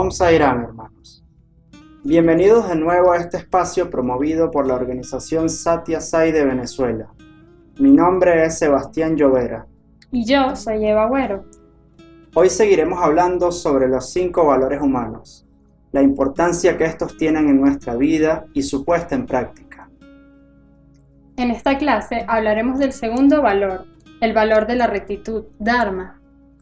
Om Sairam, hermanos. Bienvenidos de nuevo a este espacio promovido por la organización Satya Sai de Venezuela. Mi nombre es Sebastián Llovera. Y yo soy Eva Agüero. Hoy seguiremos hablando sobre los 5 valores humanos, la importancia que estos tienen en nuestra vida y su puesta en práctica. En esta clase hablaremos del segundo valor, el valor de la rectitud, Dharma.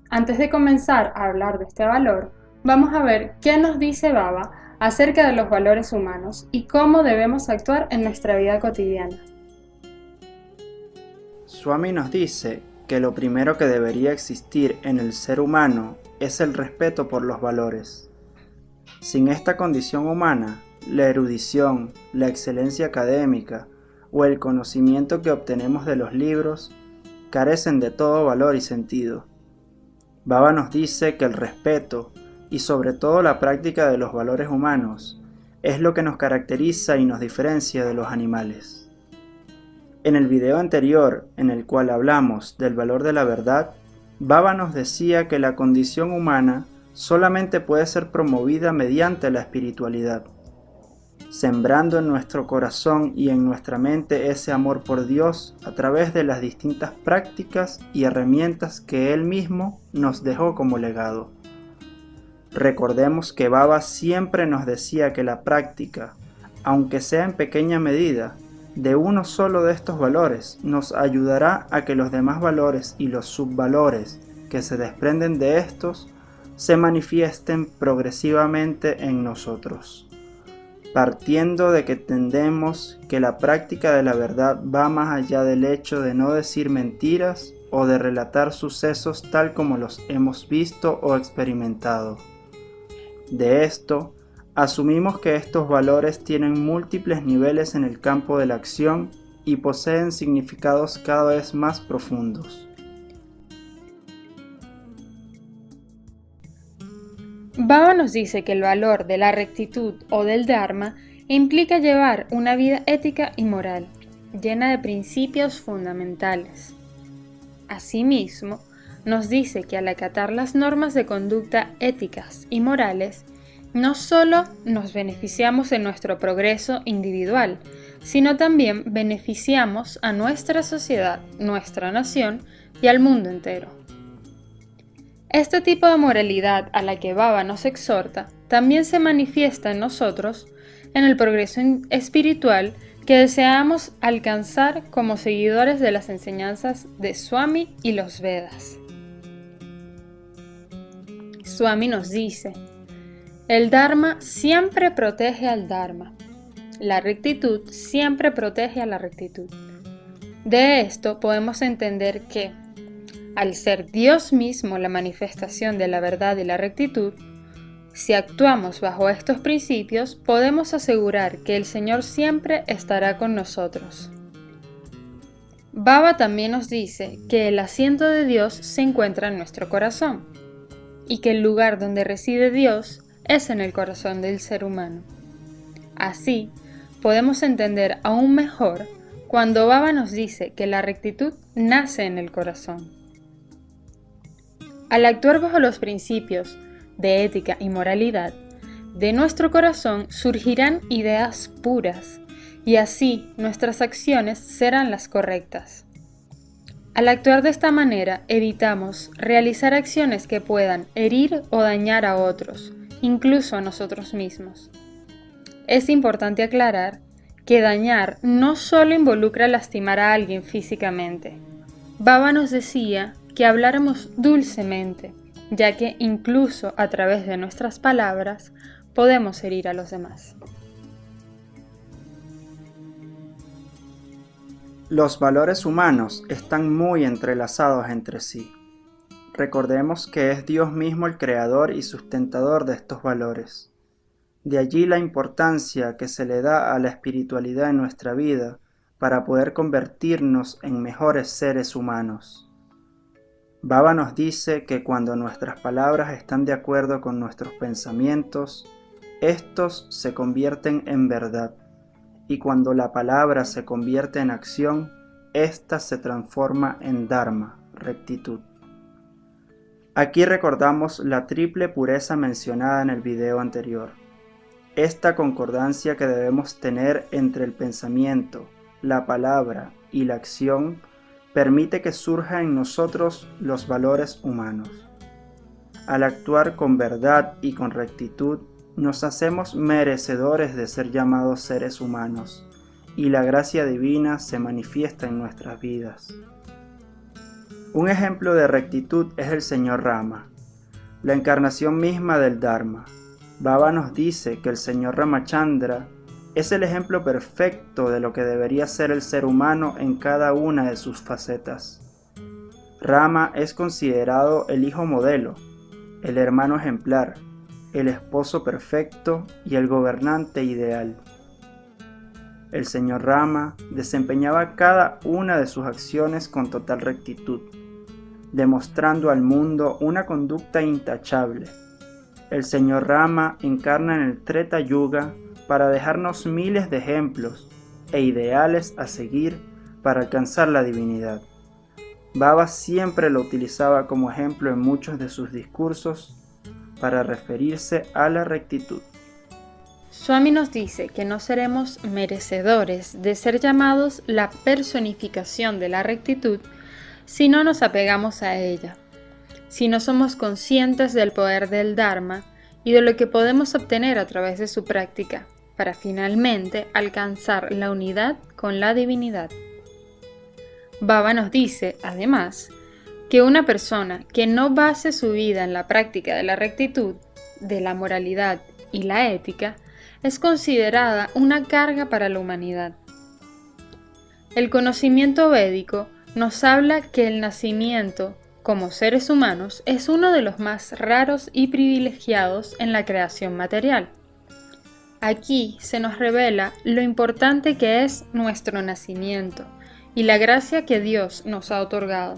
Antes de comenzar a hablar de este valor, vamos a ver qué nos dice Baba acerca de los valores humanos y cómo debemos actuar en nuestra vida cotidiana. Swami nos dice que lo primero que debería existir en el ser humano es el respeto por los valores. Sin esta condición humana, la erudición, la excelencia académica o el conocimiento que obtenemos de los libros carecen de todo valor y sentido. Baba nos dice que el respeto y sobre todo la práctica de los valores humanos es lo que nos caracteriza y nos diferencia de los animales. En el video anterior, en el cual hablamos del valor de la verdad, Baba nos decía que la condición humana solamente puede ser promovida mediante la espiritualidad, sembrando en nuestro corazón y en nuestra mente ese amor por Dios a través de las distintas prácticas y herramientas que Él mismo nos dejó como legado. Recordemos que Baba siempre nos decía que la práctica, aunque sea en pequeña medida, de uno solo de estos valores nos ayudará a que los demás valores y los subvalores que se desprenden de estos se manifiesten progresivamente en nosotros. Partiendo de que entendemos que la práctica de la verdad va más allá del hecho de no decir mentiras o de relatar sucesos tal como los hemos visto o experimentado. De esto, asumimos que estos valores tienen múltiples niveles en el campo de la acción y poseen significados cada vez más profundos. Baba nos dice que el valor de la rectitud o del Dharma implica llevar una vida ética y moral, llena de principios fundamentales. Asimismo, nos dice que al acatar las normas de conducta éticas y morales, no solo nos beneficiamos en nuestro progreso individual, sino también beneficiamos a nuestra sociedad, nuestra nación y al mundo entero. Este tipo de moralidad a la que Baba nos exhorta también se manifiesta en nosotros en el progreso espiritual que deseamos alcanzar como seguidores de las enseñanzas de Swami y los Vedas. Swami nos dice: el Dharma siempre protege al Dharma. La rectitud siempre protege a la rectitud. De esto podemos entender que, al ser Dios mismo la manifestación de la verdad y la rectitud, si actuamos bajo estos principios, podemos asegurar que el Señor siempre estará con nosotros. Baba también nos dice que el asiento de Dios se encuentra en nuestro corazón y que el lugar donde reside Dios es en el corazón del ser humano. Así, podemos entender aún mejor cuando Baba nos dice que la rectitud nace en el corazón. Al actuar bajo los principios de ética y moralidad, de nuestro corazón surgirán ideas puras y así nuestras acciones serán las correctas. Al actuar de esta manera, evitamos realizar acciones que puedan herir o dañar a otros, incluso a nosotros mismos. Es importante aclarar que dañar no solo involucra lastimar a alguien físicamente. Baba nos decía que habláramos dulcemente, ya que incluso a través de nuestras palabras podemos herir a los demás. Los valores humanos están muy entrelazados entre sí. Recordemos que es Dios mismo el creador y sustentador de estos valores. De allí la importancia que se le da a la espiritualidad en nuestra vida para poder convertirnos en mejores seres humanos. Baba nos dice que cuando nuestras palabras están de acuerdo con nuestros pensamientos, estos se convierten en verdad, y cuando la palabra se convierte en acción, ésta se transforma en Dharma, rectitud. Aquí recordamos la triple pureza mencionada en el video anterior. Esta concordancia que debemos tener entre el pensamiento, la palabra y la acción permite que surjan en nosotros los valores humanos. Al actuar con verdad y con rectitud, nos hacemos merecedores de ser llamados seres humanos, y la gracia divina se manifiesta en nuestras vidas. Un ejemplo de rectitud es el Señor Rama, la encarnación misma del Dharma. Baba nos dice que el Señor Ramachandra es el ejemplo perfecto de lo que debería ser el ser humano en cada una de sus facetas. Rama es considerado el hijo modelo, el hermano ejemplar, el esposo perfecto y el gobernante ideal. El señor Rama desempeñaba cada una de sus acciones con total rectitud, demostrando al mundo una conducta intachable. El señor Rama encarna en el Treta Yuga para dejarnos miles de ejemplos e ideales a seguir para alcanzar la divinidad. Baba siempre lo utilizaba como ejemplo en muchos de sus discursos para referirse a la rectitud. Swami nos dice que no seremos merecedores de ser llamados la personificación de la rectitud si no nos apegamos a ella, si no somos conscientes del poder del Dharma y de lo que podemos obtener a través de su práctica, para finalmente alcanzar la unidad con la divinidad. Baba nos dice, además, que una persona que no base su vida en la práctica de la rectitud, de la moralidad y la ética, es considerada una carga para la humanidad. El conocimiento védico nos habla que el nacimiento, como seres humanos, es uno de los más raros y privilegiados en la creación material. Aquí se nos revela lo importante que es nuestro nacimiento y la gracia que Dios nos ha otorgado.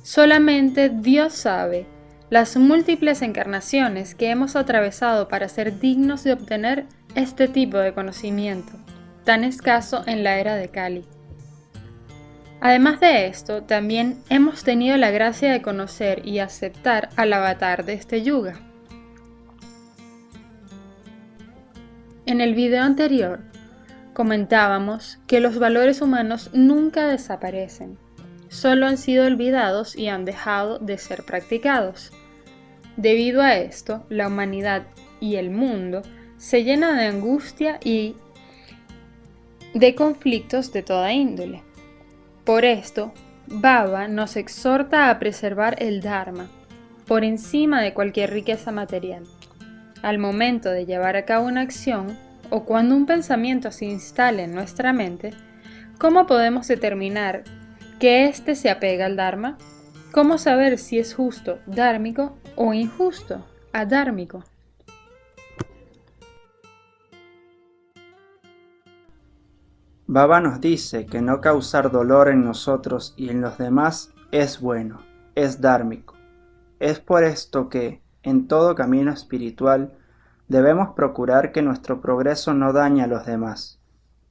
Solamente Dios sabe las múltiples encarnaciones que hemos atravesado para ser dignos de obtener este tipo de conocimiento, tan escaso en la era de Kali. Además de esto, también hemos tenido la gracia de conocer y aceptar al avatar de este yuga. En el video anterior, comentábamos que los valores humanos nunca desaparecen, solo han sido olvidados y han dejado de ser practicados. Debido a esto, la humanidad y el mundo se llenan de angustia y de conflictos de toda índole. Por esto, Baba nos exhorta a preservar el Dharma por encima de cualquier riqueza material. Al momento de llevar a cabo una acción o cuando un pensamiento se instale en nuestra mente, ¿cómo podemos determinar que éste se apega al Dharma? ¿Cómo saber si es justo, dármico o injusto, adármico? Baba nos dice que no causar dolor en nosotros y en los demás es bueno, es dármico. Es por esto que, en todo camino espiritual, debemos procurar que nuestro progreso no dañe a los demás.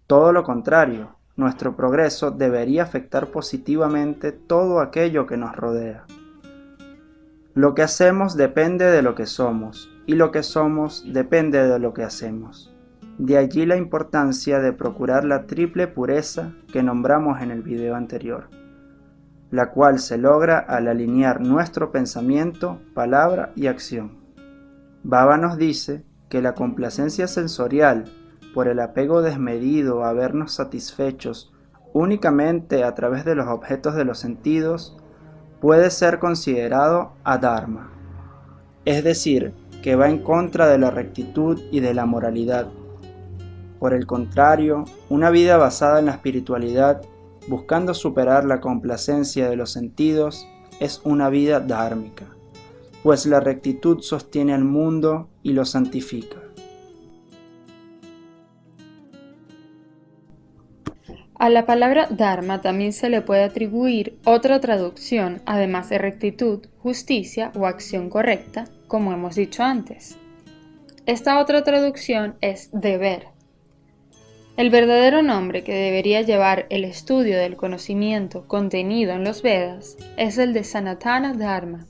Todo lo contrario, nuestro progreso debería afectar positivamente todo aquello que nos rodea. Lo que hacemos depende de lo que somos, y lo que somos depende de lo que hacemos. De allí la importancia de procurar la triple pureza que nombramos en el video anterior, la cual se logra al alinear nuestro pensamiento, palabra y acción. Baba nos dice que la complacencia sensorial por el apego desmedido a vernos satisfechos únicamente a través de los objetos de los sentidos puede ser considerado adharma, es decir, que va en contra de la rectitud y de la moralidad. Por el contrario, una vida basada en la espiritualidad, buscando superar la complacencia de los sentidos, es una vida dhármica, pues la rectitud sostiene al mundo y lo santifica. A la palabra Dharma también se le puede atribuir otra traducción, además de rectitud, justicia o acción correcta, como hemos dicho antes. Esta otra traducción es deber. El verdadero nombre que debería llevar el estudio del conocimiento contenido en los Vedas es el de Sanatana Dharma,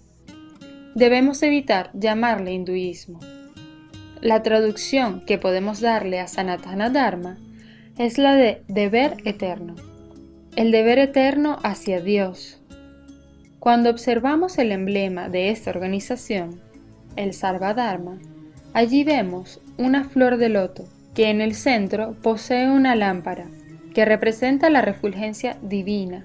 debemos evitar llamarle hinduismo. La traducción que podemos darle a Sanatana Dharma es la de deber eterno, el deber eterno hacia Dios. Cuando observamos el emblema de esta organización, el Sarvadharma, allí vemos una flor de loto que en el centro posee una lámpara que representa la refulgencia divina,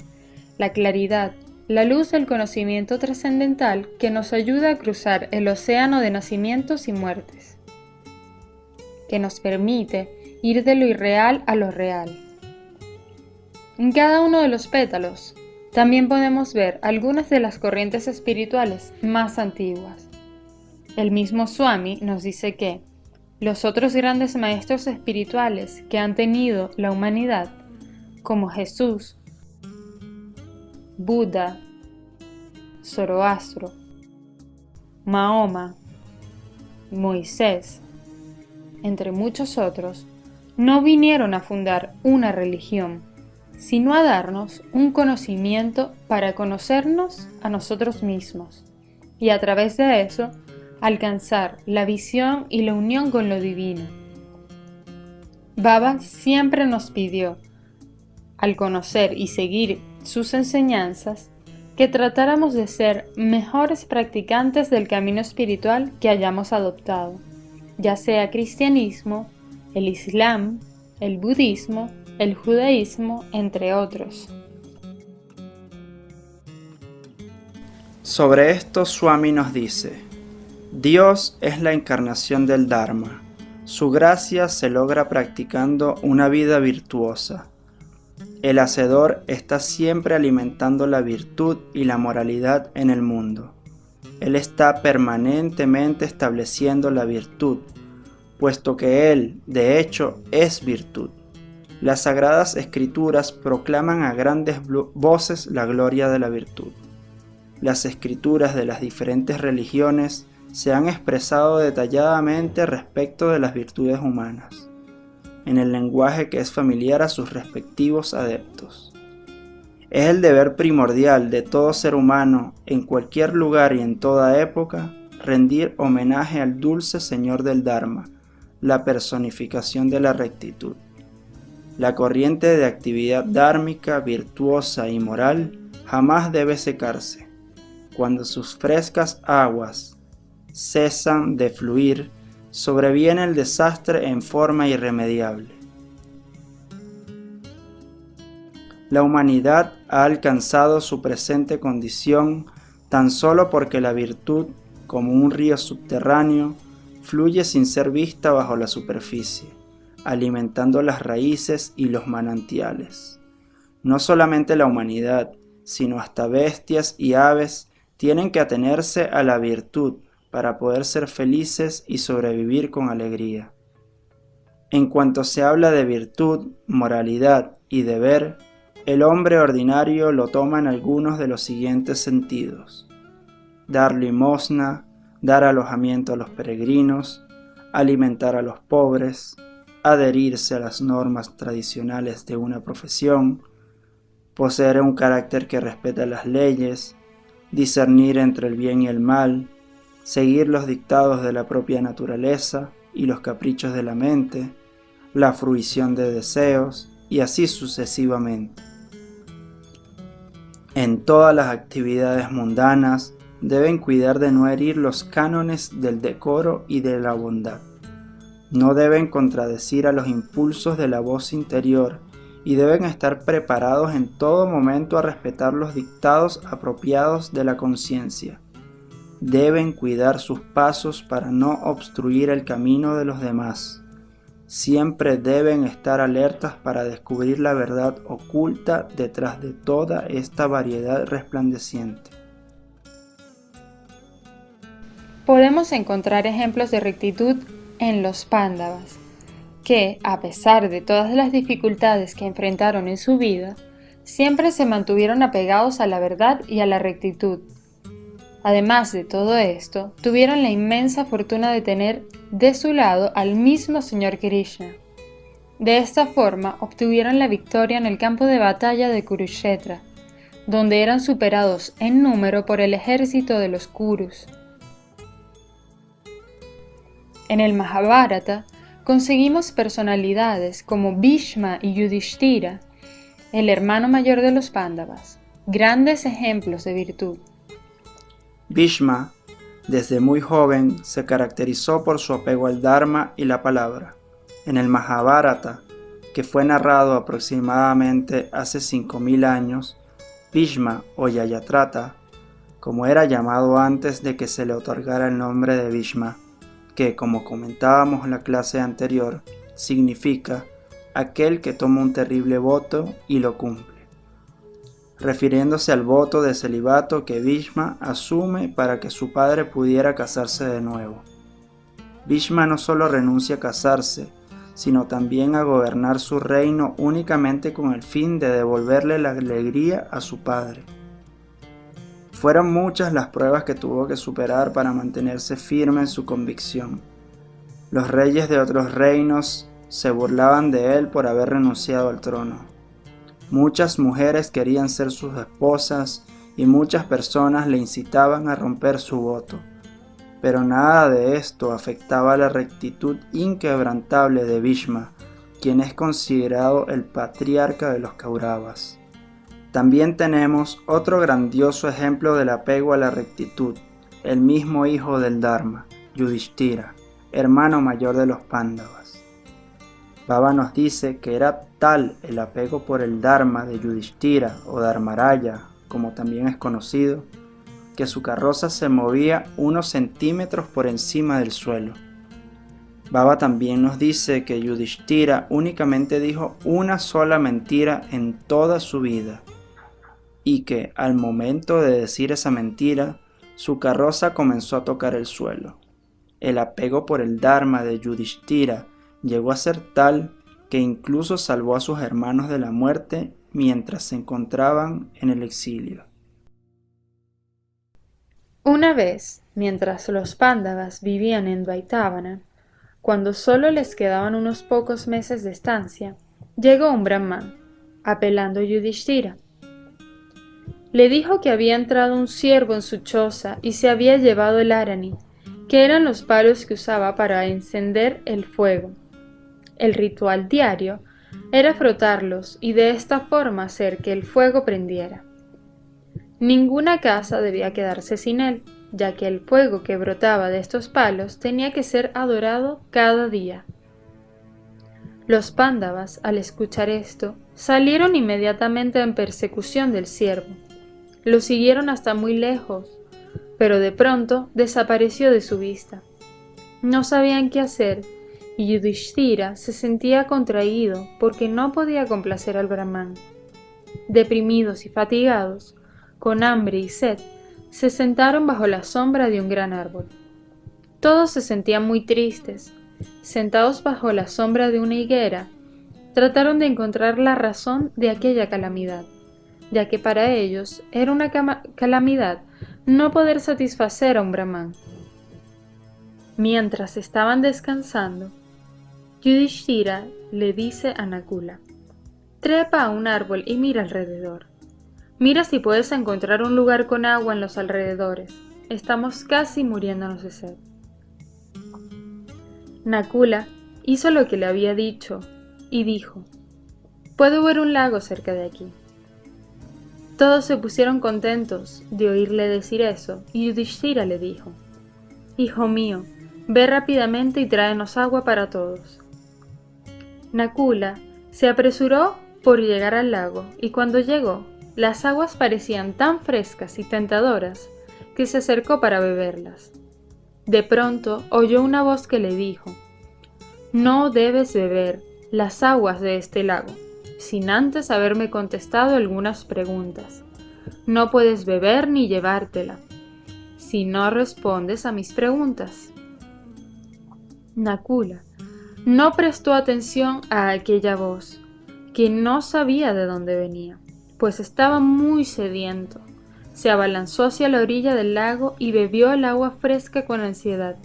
la claridad, la luz del conocimiento trascendental que nos ayuda a cruzar el océano de nacimientos y muertes, que nos permite ir de lo irreal a lo real. En cada uno de los pétalos también podemos ver algunas de las corrientes espirituales más antiguas. El mismo Swami nos dice que los otros grandes maestros espirituales que han tenido la humanidad, como Jesús, Buda, Zoroastro, Mahoma, Moisés, entre muchos otros, no vinieron a fundar una religión, sino a darnos un conocimiento para conocernos a nosotros mismos y a través de eso alcanzar la visión y la unión con lo divino. Baba siempre nos pidió, al conocer y seguir sus enseñanzas, que tratáramos de ser mejores practicantes del camino espiritual que hayamos adoptado, ya sea cristianismo, el islam, el budismo, el judaísmo, entre otros. Sobre esto Swami nos dice: Dios es la encarnación del Dharma. Su gracia se logra practicando una vida virtuosa. El Hacedor está siempre alimentando la virtud y la moralidad en el mundo. Él está permanentemente estableciendo la virtud, puesto que Él, de hecho, es virtud. Las Sagradas Escrituras proclaman a grandes voces la gloria de la virtud. Las escrituras de las diferentes religiones se han expresado detalladamente respecto de las virtudes humanas, en el lenguaje que es familiar a sus respectivos adeptos. Es el deber primordial de todo ser humano, en cualquier lugar y en toda época, rendir homenaje al dulce Señor del Dharma, la personificación de la rectitud. La corriente de actividad dhármica, virtuosa y moral jamás debe secarse. Cuando sus frescas aguas cesan de fluir, sobreviene el desastre en forma irremediable. La humanidad ha alcanzado su presente condición tan solo porque la virtud, como un río subterráneo, fluye sin ser vista bajo la superficie, alimentando las raíces y los manantiales. No solamente la humanidad, sino hasta bestias y aves tienen que atenerse a la virtud para poder ser felices y sobrevivir con alegría. En cuanto se habla de virtud, moralidad y deber, el hombre ordinario lo toma en algunos de los siguientes sentidos: dar limosna, dar alojamiento a los peregrinos, alimentar a los pobres, adherirse a las normas tradicionales de una profesión, poseer un carácter que respeta las leyes, discernir entre el bien y el mal, seguir los dictados de la propia naturaleza y los caprichos de la mente, la fruición de deseos y así sucesivamente. En todas las actividades mundanas deben cuidar de no herir los cánones del decoro y de la bondad. No deben contradecir a los impulsos de la voz interior y deben estar preparados en todo momento a respetar los dictados apropiados de la conciencia. Deben cuidar sus pasos para no obstruir el camino de los demás. Siempre deben estar alertas para descubrir la verdad oculta detrás de toda esta variedad resplandeciente. Podemos encontrar ejemplos de rectitud en los Pándavas, que, a pesar de todas las dificultades que enfrentaron en su vida, siempre se mantuvieron apegados a la verdad y a la rectitud. Además de todo esto, tuvieron la inmensa fortuna de tener de su lado al mismo Señor Krishna. De esta forma obtuvieron la victoria en el campo de batalla de Kurukshetra, donde eran superados en número por el ejército de los Kurus, En el Mahabharata conseguimos personalidades como Bhishma y Yudhishthira, el hermano mayor de los Pándavas, grandes ejemplos de virtud. Bhishma, desde muy joven, se caracterizó por su apego al Dharma y la palabra. En el Mahabharata, que fue narrado aproximadamente hace 5000 años, Bhishma o Yayatrata, como era llamado antes de que se le otorgara el nombre de Bhishma, que, como comentábamos en la clase anterior, significa aquel que toma un terrible voto y lo cumple, refiriéndose al voto de celibato que Bhishma asume para que su padre pudiera casarse de nuevo. Bhishma no solo renuncia a casarse, sino también a gobernar su reino únicamente con el fin de devolverle la alegría a su padre. Fueron muchas las pruebas que tuvo que superar para mantenerse firme en su convicción. Los reyes de otros reinos se burlaban de él por haber renunciado al trono. Muchas mujeres querían ser sus esposas y muchas personas le incitaban a romper su voto. Pero nada de esto afectaba la rectitud inquebrantable de Bhishma, quien es considerado el patriarca de los Kauravas. También tenemos otro grandioso ejemplo del apego a la rectitud, el mismo hijo del Dharma, Yudhishthira, hermano mayor de los Pándavas. Baba nos dice que era tal el apego por el Dharma de Yudhishthira o Dharmaraya, como también es conocido, que su carroza se movía unos centímetros por encima del suelo. Baba también nos dice que Yudhishthira únicamente dijo una sola mentira en toda su vida, y que al momento de decir esa mentira, su carroza comenzó a tocar el suelo. El apego por el Dharma de Yudhishthira llegó a ser tal que incluso salvó a sus hermanos de la muerte mientras se encontraban en el exilio. Una vez, mientras los Pándavas vivían en Dvaitavana, cuando solo les quedaban unos pocos meses de estancia, llegó un brahman, apelando a Yudhishthira. Le dijo que había entrado un ciervo en su choza y se había llevado el arani, que eran los palos que usaba para encender el fuego. El ritual diario era frotarlos y de esta forma hacer que el fuego prendiera. Ninguna casa debía quedarse sin él, ya que el fuego que brotaba de estos palos tenía que ser adorado cada día. Los Pándavas, al escuchar esto, salieron inmediatamente en persecución del ciervo. Lo siguieron hasta muy lejos, pero de pronto desapareció de su vista. No sabían qué hacer y Yudhishthira se sentía contraído porque no podía complacer al Brahman. Deprimidos y fatigados, con hambre y sed, se sentaron bajo la sombra de un gran árbol. Todos se sentían muy tristes. Sentados bajo la sombra de una higuera, trataron de encontrar la razón de aquella calamidad, ya que para ellos era una calamidad no poder satisfacer a un Brahman. Mientras estaban descansando, Yudhishthira le dice a Nakula: trepa a un árbol y mira alrededor. Mira si puedes encontrar un lugar con agua en los alrededores. Estamos casi muriéndonos de sed. Nakula hizo lo que le había dicho y dijo: puedo ver un lago cerca de aquí. Todos se pusieron contentos de oírle decir eso y Yudhishthira le dijo: hijo mío, ve rápidamente y tráenos agua para todos. Nakula se apresuró por llegar al lago y cuando llegó, las aguas parecían tan frescas y tentadoras que se acercó para beberlas. De pronto oyó una voz que le dijo: no debes beber las aguas de este lago, sin antes haberme contestado algunas preguntas. No puedes beber ni llevártela, si no respondes a mis preguntas. Nakula no prestó atención a aquella voz, que no sabía de dónde venía, pues estaba muy sediento. Se abalanzó hacia la orilla del lago y bebió el agua fresca con ansiedad,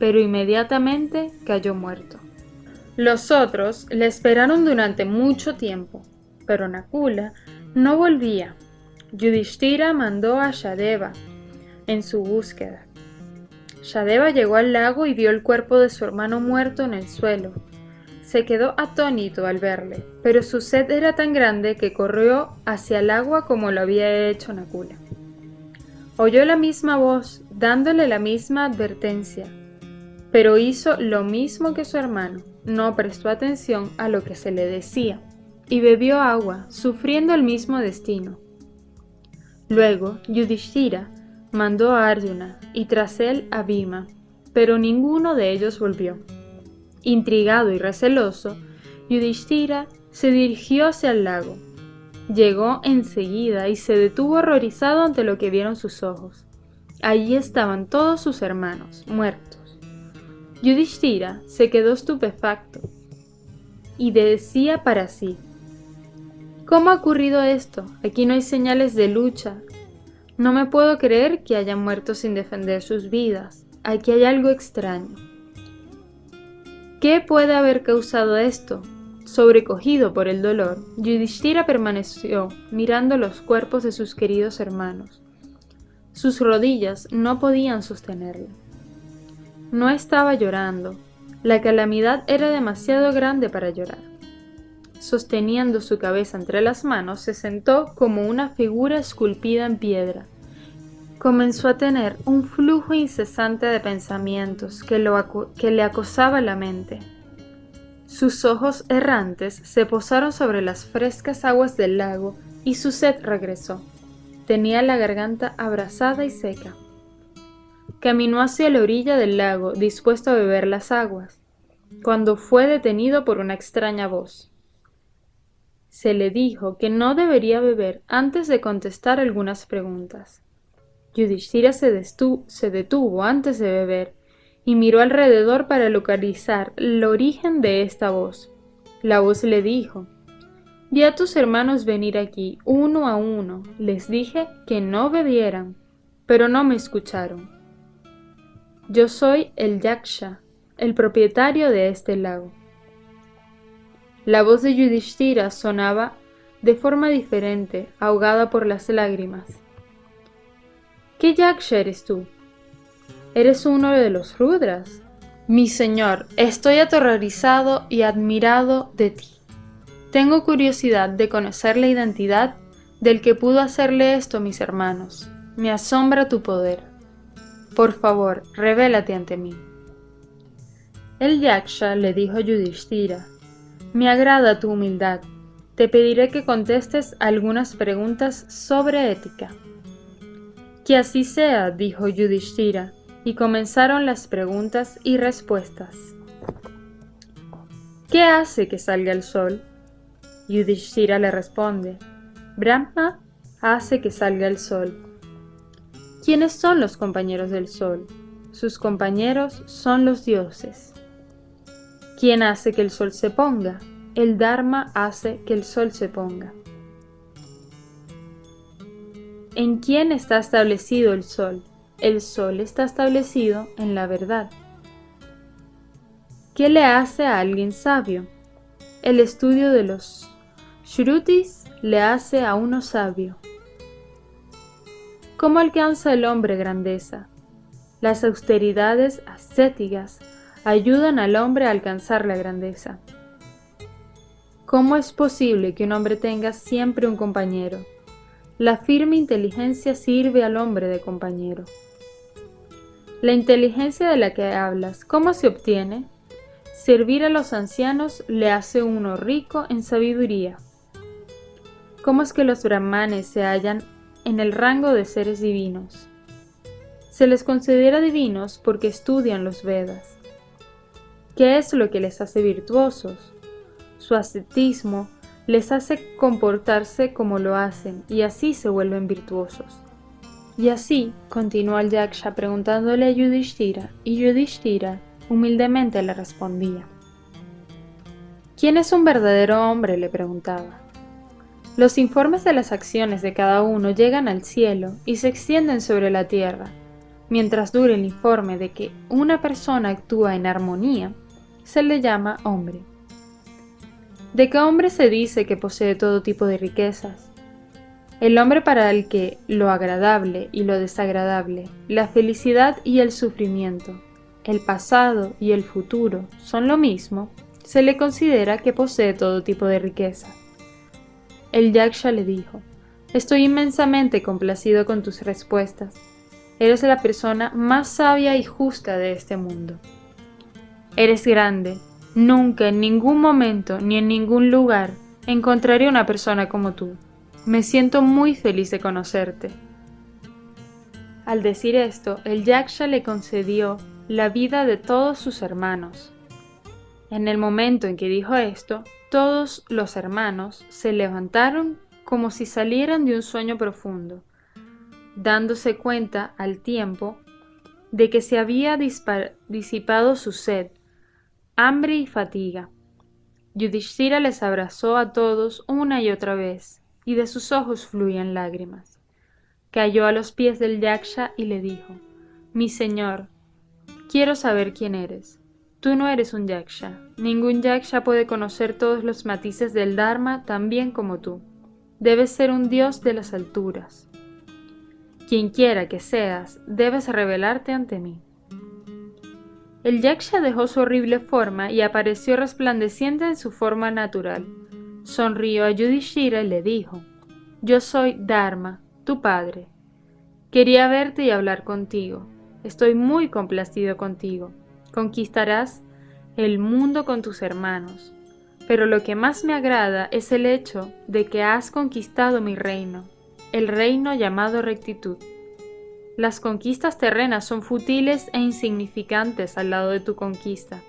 pero inmediatamente cayó muerto. Los otros le esperaron durante mucho tiempo, pero Nakula no volvía. Yudhishthira mandó a Shadeva en su búsqueda. Shadeva llegó al lago y vio el cuerpo de su hermano muerto en el suelo. Se quedó atónito al verle, pero su sed era tan grande que corrió hacia el agua como lo había hecho Nakula. Oyó la misma voz, dándole la misma advertencia, pero hizo lo mismo que su hermano, no prestó atención a lo que se le decía, y bebió agua, sufriendo el mismo destino. Luego, Yudhishthira mandó a Arjuna y tras él a Bhima, pero ninguno de ellos volvió. Intrigado y receloso, Yudhishthira se dirigió hacia el lago. Llegó enseguida y se detuvo horrorizado ante lo que vieron sus ojos. Allí estaban todos sus hermanos, muertos. Yudhishthira se quedó estupefacto y decía para sí: ¿cómo ha ocurrido esto? Aquí no hay señales de lucha. No me puedo creer que hayan muerto sin defender sus vidas. Aquí hay algo extraño. ¿Qué puede haber causado esto? Sobrecogido por el dolor, Yudhishthira permaneció mirando los cuerpos de sus queridos hermanos. Sus rodillas no podían sostenerlo. No estaba llorando. La calamidad era demasiado grande para llorar. Sosteniendo su cabeza entre las manos, se sentó como una figura esculpida en piedra. Comenzó a tener un flujo incesante de pensamientos que le acosaba la mente. Sus ojos errantes se posaron sobre las frescas aguas del lago y su sed regresó. Tenía la garganta abrasada y seca. Caminó hacia la orilla del lago, dispuesto a beber las aguas, cuando fue detenido por una extraña voz. Se le dijo que no debería beber antes de contestar algunas preguntas. Yudhishthira se detuvo antes de beber y miró alrededor para localizar el origen de esta voz. La voz le dijo: «Vi a tus hermanos venir aquí, uno a uno. Les dije que no bebieran, pero no me escucharon. Yo soy el Yaksha, el propietario de este lago». La voz de Yudhishthira sonaba de forma diferente, ahogada por las lágrimas. ¿Qué Yaksha eres tú? ¿Eres uno de los Rudras? Mi señor, estoy aterrorizado y admirado de ti. Tengo curiosidad de conocer la identidad del que pudo hacerle esto a mis hermanos. Me asombra tu poder. Por favor, revélate ante mí. El Yaksha le dijo a Yudhishthira: me agrada tu humildad. Te pediré que contestes algunas preguntas sobre ética. Que así sea, dijo Yudhishthira, y comenzaron las preguntas y respuestas. ¿Qué hace que salga el sol? Yudhishthira le responde: Brahma hace que salga el sol. ¿Quiénes son los compañeros del sol? Sus compañeros son los dioses. ¿Quién hace que el sol se ponga? El Dharma hace que el sol se ponga. ¿En quién está establecido el sol? El sol está establecido en la verdad. ¿Qué le hace a alguien sabio? El estudio de los Shrutis le hace a uno sabio. ¿Cómo alcanza el hombre grandeza? Las austeridades ascéticas ayudan al hombre a alcanzar la grandeza. ¿Cómo es posible que un hombre tenga siempre un compañero? La firme inteligencia sirve al hombre de compañero. La inteligencia de la que hablas, ¿cómo se obtiene? Servir a los ancianos le hace uno rico en sabiduría. ¿Cómo es que los brahmanes se hallan en el rango de seres divinos? Se les considera divinos porque estudian los Vedas. ¿Qué es lo que les hace virtuosos? Su ascetismo les hace comportarse como lo hacen y así se vuelven virtuosos. Y así continuó el Yaksha preguntándole a Yudhishthira, y Yudhishthira humildemente le respondía. ¿Quién es un verdadero hombre?, le preguntaba. Los informes de las acciones de cada uno llegan al cielo y se extienden sobre la tierra. Mientras dure el informe de que una persona actúa en armonía, se le llama hombre. ¿De qué hombre se dice que posee todo tipo de riquezas? el hombre para el que lo agradable y lo desagradable, la felicidad y el sufrimiento, el pasado y el futuro son lo mismo, se le considera que posee todo tipo de riqueza. El yaksha le dijo: «Estoy inmensamente complacido con tus respuestas. Eres la persona más sabia y justa de este mundo. Eres grande. Nunca, en ningún momento, ni en ningún lugar, encontraré una persona como tú. Me siento muy feliz de conocerte». Al decir esto, el yaksha le concedió la vida de todos sus hermanos. En el momento en que dijo esto, todos los hermanos se levantaron como si salieran de un sueño profundo, dándose cuenta al tiempo de que se había disipado su sed, hambre y fatiga. Yudhishthira les abrazó a todos una y otra vez, y de sus ojos fluían lágrimas. Cayó a los pies del yaksha y le dijo: «Mi señor, quiero saber quién eres. Tú no eres un yaksha. Ningún yaksha puede conocer todos los matices del Dharma tan bien como tú. Debes ser un dios de las alturas. Quien quiera que seas, debes revelarte ante mí». El yaksha dejó su horrible forma y apareció resplandeciente en su forma natural. Sonrió a Yudhishthira y le dijo: «Yo soy Dharma, tu padre. Quería verte y hablar contigo. Estoy muy complacido contigo. Conquistarás el mundo con tus hermanos. Pero lo que más me agrada es el hecho de que has conquistado mi reino, el reino llamado rectitud. Las conquistas terrenas son fútiles e insignificantes al lado de tu conquista.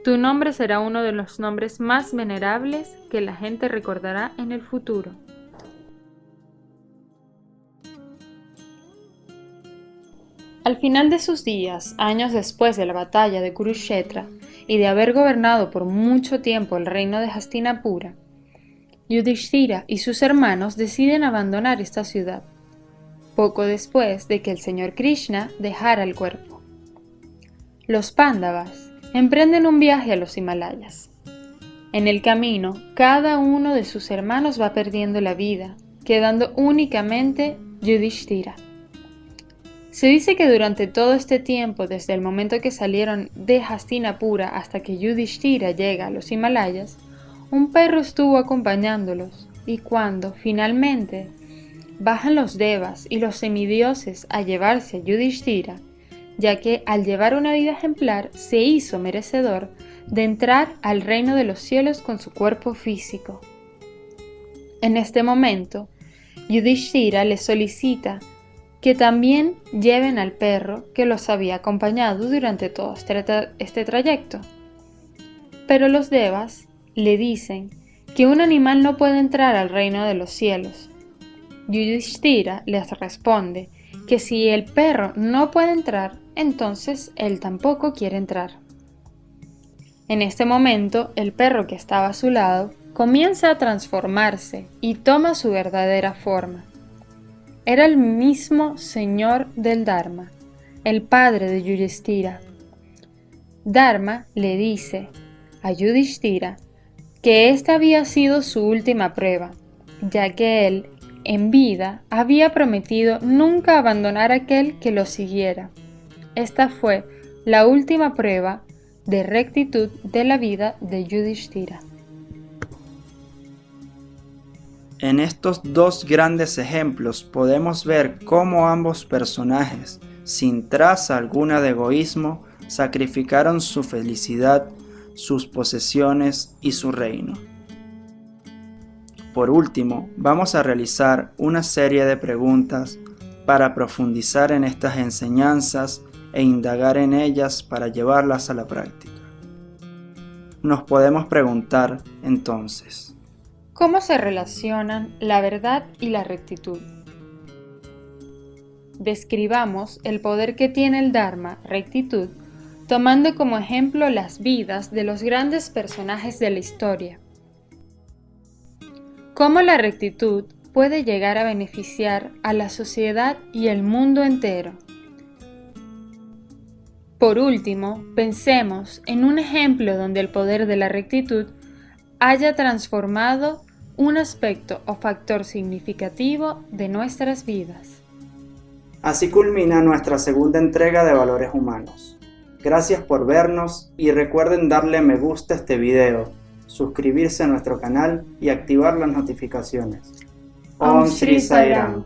Tu nombre será uno de los nombres más venerables que la gente recordará en el futuro». Al final de sus días, años después de la batalla de Kurukshetra y de haber gobernado por mucho tiempo el reino de Hastinapura, Yudhishthira y sus hermanos deciden abandonar esta ciudad, poco después de que el señor Krishna dejara el cuerpo. Los Pándavas emprenden un viaje a los Himalayas. En el camino, cada uno de sus hermanos va perdiendo la vida, quedando únicamente Yudhishthira. Se dice que durante todo este tiempo, desde el momento que salieron de Hastinapura hasta que Yudhishthira llega a los Himalayas, un perro estuvo acompañándolos, y cuando, finalmente, bajan los devas y los semidioses a llevarse a Yudhishthira, ya que al llevar una vida ejemplar se hizo merecedor de entrar al reino de los cielos con su cuerpo físico. En este momento, Yudhishthira les solicita que también lleven al perro que los había acompañado durante todo este trayecto. Pero los devas le dicen que un animal no puede entrar al reino de los cielos. Yudhishthira les responde que si el perro no puede entrar, entonces él tampoco quiere entrar. En este momento, el perro que estaba a su lado comienza a transformarse y toma su verdadera forma. Era el mismo señor del Dharma, el padre de Yudhishthira. Dharma le dice a Yudhishthira que esta había sido su última prueba, ya que él, en vida, había prometido nunca abandonar a aquel que lo siguiera. Esta fue la última prueba de rectitud de la vida de Yudhishthira. En estos dos grandes ejemplos podemos ver cómo ambos personajes, sin traza alguna de egoísmo, sacrificaron su felicidad, sus posesiones y su reino. Por último, vamos a realizar una serie de preguntas para profundizar en estas enseñanzas e indagar en ellas para llevarlas a la práctica. Nos podemos preguntar entonces: ¿cómo se relacionan la verdad y la rectitud? Describamos el poder que tiene el Dharma, rectitud, tomando como ejemplo las vidas de los grandes personajes de la historia. ¿Cómo la rectitud puede llegar a beneficiar a la sociedad y el mundo entero? Por último, pensemos en un ejemplo donde el poder de la rectitud haya transformado un aspecto o factor significativo de nuestras vidas. Así culmina nuestra segunda entrega de Valores Humanos. Gracias por vernos y recuerden darle me gusta a este video, suscribirse a nuestro canal y activar las notificaciones. Om Shri Sai Ram.